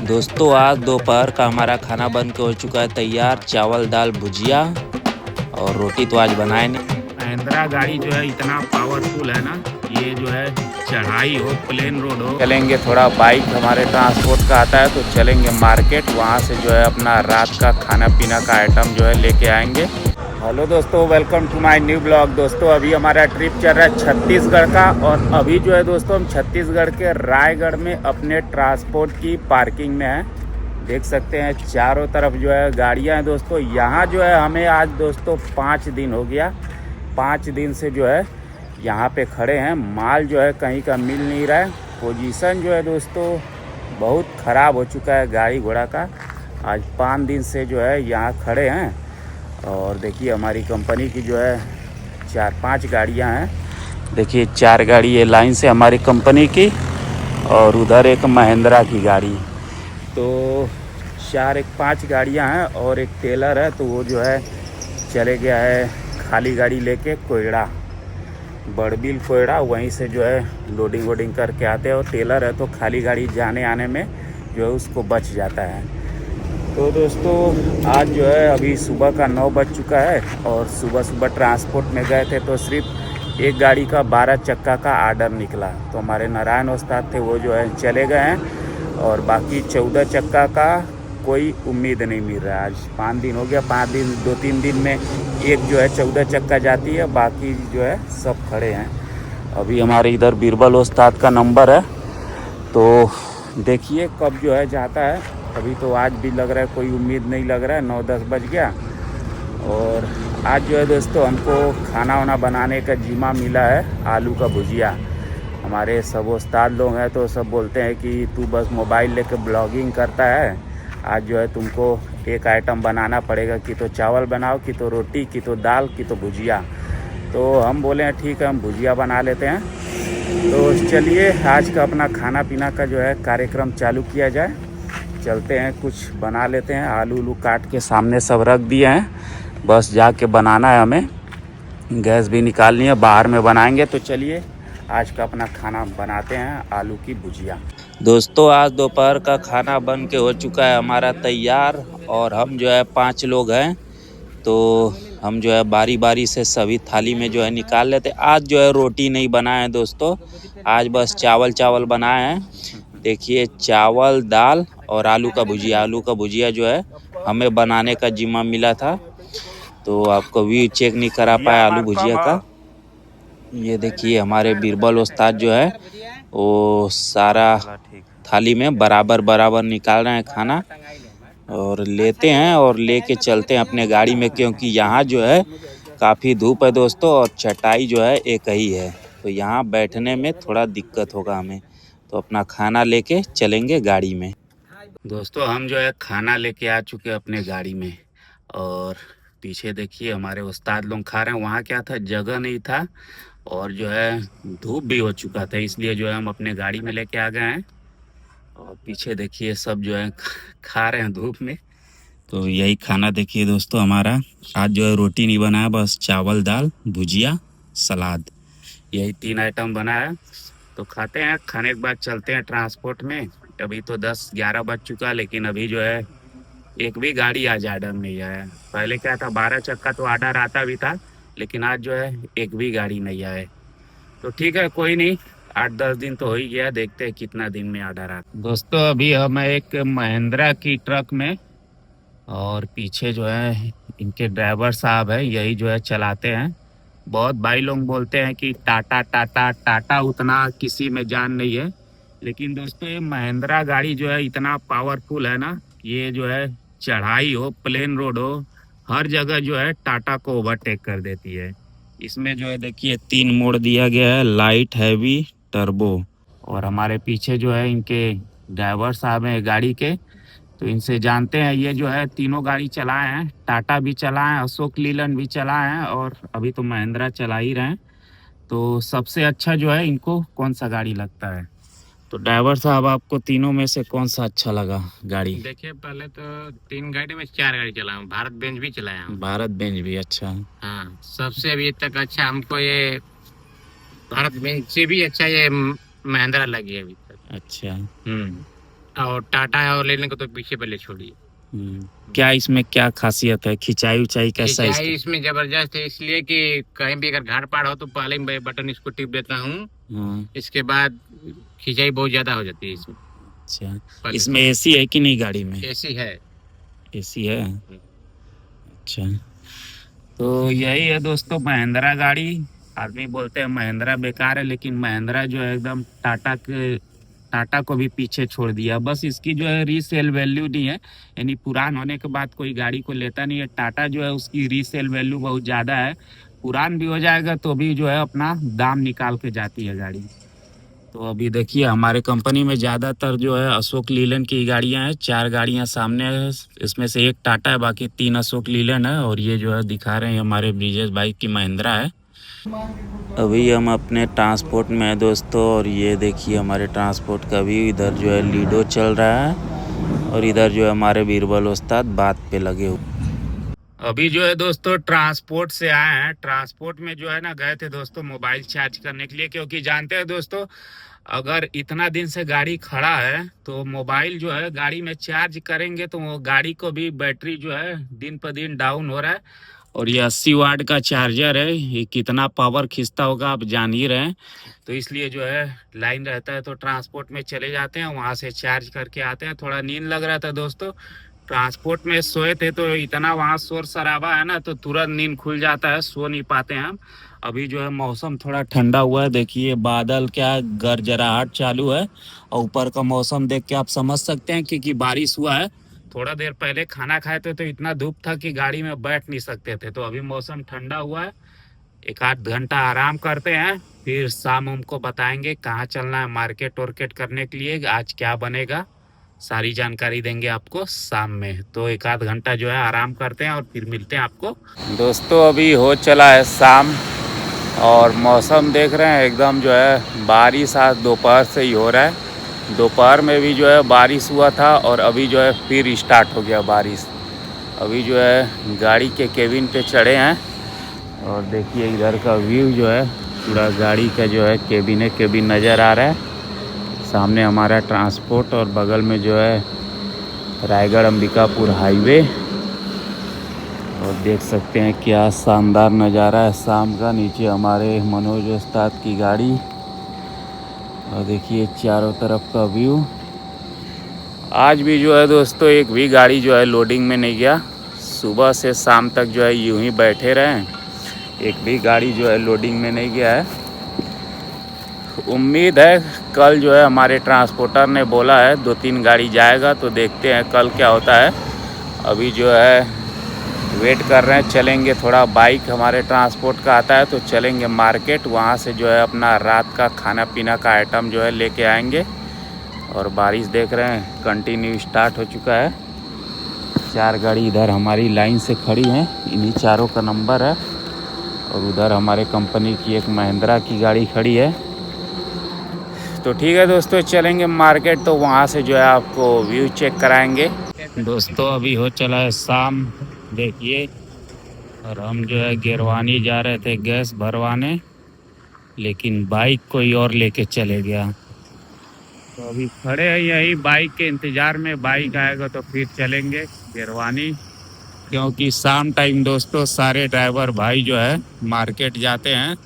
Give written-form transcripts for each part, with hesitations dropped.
दोस्तों आज दोपहर का हमारा खाना बन के हो चुका है तैयार। चावल दाल भुजिया और रोटी तो आज बनाए नहीं। महिंद्रा गाड़ी जो है इतना पावरफुल है ना, ये जो है चढ़ाई हो प्लेन रोड हो, चलेंगे थोड़ा बाइक हमारे ट्रांसपोर्ट का आता है तो चलेंगे मार्केट, वहाँ से जो है अपना रात का खाना पीना का आइटम जो है लेके आएंगे। हेलो दोस्तों, welcome to my new blog. दोस्तों अभी हमारा ट्रिप चल रहा है छत्तीसगढ़ का, और अभी जो है दोस्तों हम छत्तीसगढ़ के रायगढ़ में अपने ट्रांसपोर्ट की पार्किंग में हैं। देख सकते हैं चारों तरफ जो है गाड़ियां हैं दोस्तों। यहाँ जो है हमें आज दोस्तों 5 दिन हो गया, 5 दिन से जो है यहाँ पे खड़े हैं। माल जो है कहीं का मिल नहीं रहा है। पोजीशन जो है दोस्तों बहुत ख़राब हो चुका है गाड़ी घोड़ा का। आज 5 दिन से जो है यहाँ खड़े हैं, और देखिए हमारी कंपनी की जो है 4-5 गाड़ियां हैं। देखिए 4 गाड़ी ये लाइन से हमारी कंपनी की, और उधर एक महिंद्रा की गाड़ी। तो 5 गाड़ियां हैं और एक टेलर है, तो वो जो है चले गया है खाली गाड़ी लेके कोयड़ा, बड़बिल कोयड़ा। वहीं से जो है लोडिंग वोडिंग करके आते हैं, और टेलर है तो खाली गाड़ी जाने आने में जो है उसको बच जाता है। तो दोस्तों आज जो है अभी सुबह का 9 बज चुका है, और सुबह ट्रांसपोर्ट में गए थे तो सिर्फ एक गाड़ी का 12 चक्का का आर्डर निकला। तो हमारे नारायण उस्ताद थे वो जो है चले गए हैं, और बाकी 14 चक्का का कोई उम्मीद नहीं मिल रहा है। आज 5 दिन हो गया, 5 दिन 2-3 दिन में एक जो है 14 चक्का जाती है, बाकी जो है सब खड़े हैं। अभी हमारे इधर बीरबल उस्ताद का नंबर है, तो देखिए कब जो है जाता है। अभी तो आज भी लग रहा है कोई उम्मीद नहीं लग रहा है, 9-10 बज गया। और आज जो है दोस्तों हमको खाना वाना बनाने का जिम्मा मिला है, आलू का भुजिया। हमारे सब उस्ताद लोग हैं तो सब बोलते हैं कि तू बस मोबाइल लेके ब्लॉगिंग करता है, आज जो है तुमको एक आइटम बनाना पड़ेगा, कि तो चावल बनाओ, कि तो रोटी, कि तो दाल, कि तो भुजिया। तो हम बोले हैं ठीक है हम भुजिया बना लेते हैं। तो चलिए आज का अपना खाना पीना का जो है कार्यक्रम चालू किया जाए। चलते हैं कुछ बना लेते हैं। आलू काट के सामने सब रख दिए हैं, बस जाके बनाना है हमें। गैस भी निकालनी है, बाहर में बनाएंगे। तो चलिए आज का अपना खाना बनाते हैं, आलू की भुजिया। दोस्तों आज दोपहर का खाना बन के हो चुका है हमारा तैयार, और हम जो है 5 लोग हैं, तो हम जो है बारी बारी से सभी थाली में जो है निकाल लेते। आज जो है रोटी नहीं बनाए हैं दोस्तों, आज बस चावल बनाए हैं। देखिए चावल दाल और आलू का भुजिया। आलू का भुजिया जो है हमें बनाने का जिम्मा मिला था, तो आपको भी चेक नहीं करा पाया आलू भुजिया का। ये देखिए हमारे बीरबल उस्ताद जो है वो सारा थाली में बराबर बराबर निकाल रहे हैं खाना, और लेते हैं और लेके चलते हैं अपने गाड़ी में, क्योंकि यहाँ जो है काफ़ी धूप है दोस्तों, और चटाई जो है एक ही है, तो यहाँ बैठने में थोड़ा दिक्कत होगा हमें। तो अपना खाना लेके चलेंगे गाड़ी में। दोस्तों हम जो है खाना लेके आ चुके हैं अपने गाड़ी में, और पीछे देखिए हमारे उस्ताद लोग खा रहे हैं। वहाँ क्या था, जगह नहीं था, और जो है धूप भी हो चुका था, इसलिए जो है हम अपने गाड़ी में लेके आ गए हैं। और पीछे देखिए सब जो है खा रहे हैं धूप में। तो यही खाना देखिए दोस्तों हमारा आज जो है रोटी नहीं बनाया, बस चावल दाल भुजिया सलाद, यही 3 आइटम बना है। तो खाते हैं, खाने के बाद चलते हैं ट्रांसपोर्ट में। अभी तो 10-11 बज चुका, लेकिन अभी जो है एक भी गाड़ी आज आर्डर नहीं आया। पहले क्या था 12 चक्का तो आर्डर आता भी था, लेकिन आज जो है एक भी गाड़ी नहीं आए। तो ठीक है कोई नहीं, 8-10 दिन तो हो ही गया, देखते हैं कितना दिन में आर्डर आता। दोस्तों अभी हम एक महिंद्रा की ट्रक में, और पीछे जो है इनके ड्राइवर साहब है, यही जो है चलाते हैं। बहुत भाई लोग बोलते हैं कि टाटा टाटा टाटा, उतना किसी में जान नहीं है, लेकिन दोस्तों ये महिंद्रा गाड़ी जो है इतना पावरफुल है ना, ये जो है चढ़ाई हो प्लेन रोड हो, हर जगह जो है टाटा को ओवरटेक कर देती है। इसमें जो है देखिए 3 मोड़ दिया गया है, लाइट हैवी टर्बो। और हमारे पीछे जो है इनके ड्राइवर साहब हैं गाड़ी के, तो इनसे जानते हैं। ये जो है तीनों गाड़ी चलाए हैं, टाटा भी चलाए हैं, अशोक लीलैंड भी चलाए हैं, और अभी तो महिंद्रा चला ही रहे हैं। तो सबसे अच्छा जो है इनको कौन सा गाड़ी लगता है? तो ड्राइवर साहब आपको तीनों में से कौन सा अच्छा लगा गाड़ी? देखिए पहले तो 3 गाड़ी में 4 गाड़ी चलाया हूँ, भारत बेंज भी चलाया हूँ। भारत बेंज भी अच्छा है। हाँ सबसे अभी तक अच्छा हमको ये भारत बेंज से भी अच्छा ये महिंद्रा लगी है अभी तक। अच्छा। और टाटा और लेने को तो पीछे पहले छोड़िए। क्या इसमें क्या खासियत है, खिंचाई उचाई कैसा है खिंचाई इसमें जबरदस्त है, इसलिए कि कहीं भी अगर घर पार हो तो पहले मैं बटन इसको टिप देता हूँ, इसका? इसके बाद खिंचाई बहुत ज्यादा हो जाती है इसमें। अच्छा, पहले इसमें एसी है कि नहीं गाड़ी में? ऐसी है। एसी है। अच्छा, तो यही है दोस्तों महिंद्रा गाड़ी। आदमी बोलते हैं महिंद्रा बेकार है, लेकिन महिंद्रा जो है एकदम टाटा को भी पीछे छोड़ दिया। बस इसकी जो है रीसेल वैल्यू नहीं है, यानी पुरान होने के बाद कोई गाड़ी को लेता नहीं है। टाटा जो है उसकी रीसेल वैल्यू बहुत ज़्यादा है, पुरान भी हो जाएगा तो भी जो है अपना दाम निकाल के जाती है गाड़ी। तो अभी देखिए हमारे कंपनी में ज़्यादातर जो है अशोक लीलैंड की गाड़ियां हैं। 4 गाड़ियां सामने है, इसमें से एक टाटा है, बाकी 3 अशोक लीलैंड है। और ये जो है दिखा रहे हैं हमारे ब्रिजेश भाई की महिंद्रा है। अभी हम अपने ट्रांसपोर्ट में हैं दोस्तों, और ये देखिए हमारे ट्रांसपोर्ट का भी इधर जो है लीडो चल रहा है, और इधर जो है हमारे बीरबल उस्ताद बात पे लगे हुए। अभी जो है दोस्तों ट्रांसपोर्ट से आए हैं। ट्रांसपोर्ट में जो है ना गए थे दोस्तों मोबाइल चार्ज करने के लिए, क्योंकि जानते हैं दोस्तों अगर इतना दिन से गाड़ी खड़ा है तो मोबाइल जो है गाड़ी में चार्ज करेंगे तो वो गाड़ी को भी बैटरी जो है दिन पर दिन डाउन हो रहा है। और ये 80 वाट का चार्जर है, ये कितना पावर खींचता होगा आप जान ही रहे हैं। तो इसलिए जो है लाइन रहता है तो ट्रांसपोर्ट में चले जाते हैं, वहाँ से चार्ज करके आते हैं। थोड़ा नींद लग रहा था दोस्तों, ट्रांसपोर्ट में सोए थे तो इतना वहाँ शोर शराबा है ना, तो तुरंत नींद खुल जाता है, सो नहीं पाते हैं हम। अभी जो है मौसम थोड़ा ठंडा हुआ है, देखिए बादल क्या गरजराहट चालू है, और ऊपर का मौसम देख के आप समझ सकते हैं कि बारिश हुआ है। थोड़ा देर पहले खाना खाए थे तो इतना धूप था कि गाड़ी में बैठ नहीं सकते थे। तो अभी मौसम ठंडा हुआ है, 1-8 घंटा आराम करते हैं, फिर शाम हमको बताएंगे कहाँ चलना है मार्केट वार्केट करने के लिए, आज क्या बनेगा सारी जानकारी देंगे आपको शाम में। तो 1-8 घंटा जो है आराम करते हैं और फिर मिलते हैं आपको। दोस्तों अभी हो चला है शाम, और मौसम देख रहे हैं एकदम जो है बारिश आज दोपहर से ही हो रहा है। दोपहर में भी जो है बारिश हुआ था, और अभी जो है फिर स्टार्ट हो गया बारिश। अभी जो है गाड़ी के केबिन पे चढ़े हैं, और देखिए इधर का व्यू जो है पूरा गाड़ी का जो है केबिन नज़र आ रहा है। सामने हमारा ट्रांसपोर्ट, और बगल में जो है रायगढ़ अंबिकापुर हाईवे। और देख सकते हैं क्या शानदार नज़ारा है शाम का। नीचे हमारे मनोज उस्ताद की गाड़ी, और देखिए चारों तरफ का व्यू। आज भी जो है दोस्तों एक भी गाड़ी जो है लोडिंग में नहीं गया, सुबह से शाम तक जो है यूं ही बैठे रहे, एक भी गाड़ी जो है लोडिंग में नहीं गया है। उम्मीद है कल जो है हमारे ट्रांसपोर्टर ने बोला है 2-3 गाड़ी जाएगा, तो देखते हैं कल क्या होता है। अभी जो है वेट कर रहे हैं, चलेंगे थोड़ा, बाइक हमारे ट्रांसपोर्ट का आता है तो चलेंगे मार्केट, वहाँ से जो है अपना रात का खाना पीना का आइटम जो है लेके आएंगे। और बारिश देख रहे हैं कंटिन्यू स्टार्ट हो चुका है। 4 गाड़ी इधर हमारी लाइन से खड़ी हैं, इन्हीं चारों का नंबर है। और उधर हमारे कंपनी की एक महिंद्रा की गाड़ी खड़ी है। तो ठीक है दोस्तों चलेंगे मार्केट, तो वहाँ से जो है आपको व्यू चेक कराएंगे। दोस्तों अभी हो चला है शाम, देखिए, और हम जो है गिरवानी जा रहे थे गैस भरवाने, लेकिन बाइक कोई और लेके चले गया। तो अभी खड़े हैं यही बाइक के इंतज़ार में, बाइक आएगा तो फिर चलेंगे गिरवानी। क्योंकि शाम टाइम दोस्तों सारे ड्राइवर भाई जो है मार्केट जाते हैं,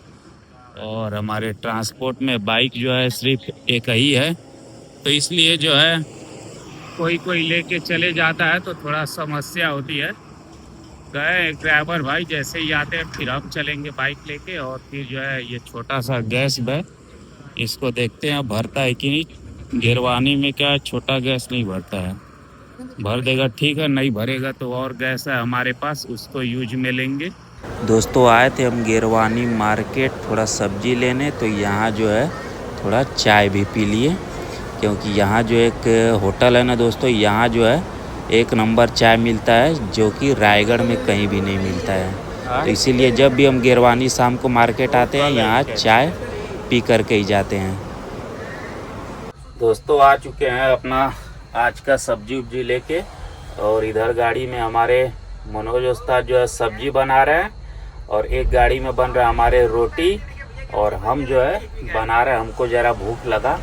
और हमारे ट्रांसपोर्ट में बाइक जो है सिर्फ एक ही है, तो इसलिए जो है कोई लेके चले जाता है तो थोड़ा समस्या होती है। गए एक ड्राइवर भाई, जैसे ही आते हैं फिर हम चलेंगे बाइक लेके। और फिर जो है ये छोटा सा गैस है, इसको देखते हैं भरता है कि नहीं। गिरवानी में क्या छोटा गैस नहीं भरता है, भर देगा ठीक है, नहीं भरेगा तो और गैस है हमारे पास, उसको यूज में लेंगे। दोस्तों आए थे हम गिरवानी मार्केट थोड़ा सब्जी लेने, तो यहाँ जो है थोड़ा चाय भी पी लिए, क्योंकि यहाँ जो एक होटल है ना दोस्तों, यहाँ जो है 1 नंबर चाय मिलता है, जो कि रायगढ़ में कहीं भी नहीं मिलता है। तो इसीलिए जब भी हम गिरवानी शाम को मार्केट आते हैं यहाँ चाय पी करके ही जाते हैं। दोस्तों आ चुके हैं अपना आज का सब्जी उब्जी लेके, और इधर गाड़ी में हमारे मनोज उस्ताद जो है सब्जी बना रहे हैं, और एक गाड़ी में बन रहा है हमारे रोटी, और हम जो है बना रहे हैं, हमको ज़रा भूख लगा।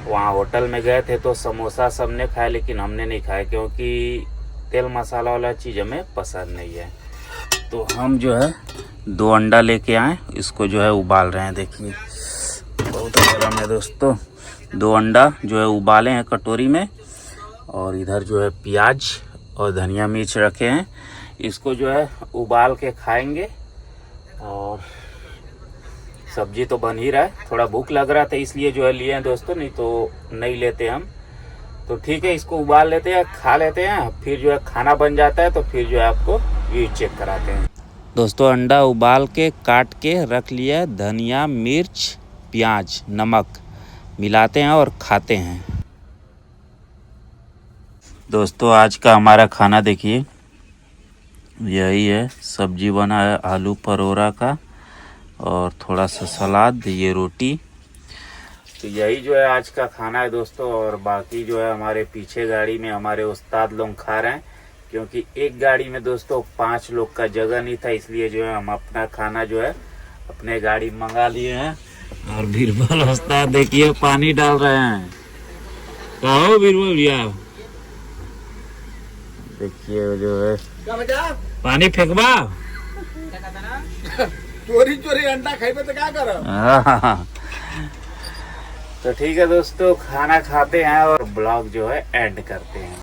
वहाँ होटल में गए थे तो समोसा सबने खाया, लेकिन हमने नहीं खाया क्योंकि तेल मसाला वाला चीज़ हमें पसंद नहीं है। तो हम जो है 2 अंडा लेके आए, इसको जो है उबाल रहे हैं। देखिए बहुत गर्म है दोस्तों। 2 अंडा जो है उबाले हैं कटोरी में, और इधर जो है प्याज और धनिया मिर्च रखे हैं। इसको जो है उबाल के खाएंगे। और सब्जी तो बन ही रहा है, थोड़ा भूख लग रहा था इसलिए जो है लिए हैं दोस्तों, नहीं तो नहीं लेते हम। तो ठीक है, इसको उबाल लेते हैं, खा लेते हैं, फिर जो है खाना बन जाता है तो फिर जो है आपको व्यू चेक कराते हैं। दोस्तों अंडा उबाल के काट के रख लिया, धनिया मिर्च प्याज नमक मिलाते हैं और खाते हैं। दोस्तों आज का हमारा खाना देखिए यही है। सब्जी बना है आलू परोरा का, और थोड़ा सा सलाद, ये रोटी। तो यही जो है आज का खाना है दोस्तों। और बाकी जो है हमारे पीछे गाड़ी में हमारे उस्ताद लोग खा रहे हैं, क्योंकि एक गाड़ी में दोस्तों 5 लोग का जगह नहीं था, इसलिए जो है हम अपना खाना जो है अपने गाड़ी मंगा लिए हैं। और बीरबल उस्ताद देखिए पानी डाल रहे हैं। कहो बीरबल भैया, देखिए जो है पानी फेंकबा, चोरी चोरी अंडा खाइबे तो क्या करो। तो ठीक है दोस्तों, खाना खाते हैं और ब्लॉग जो है एंड करते हैं।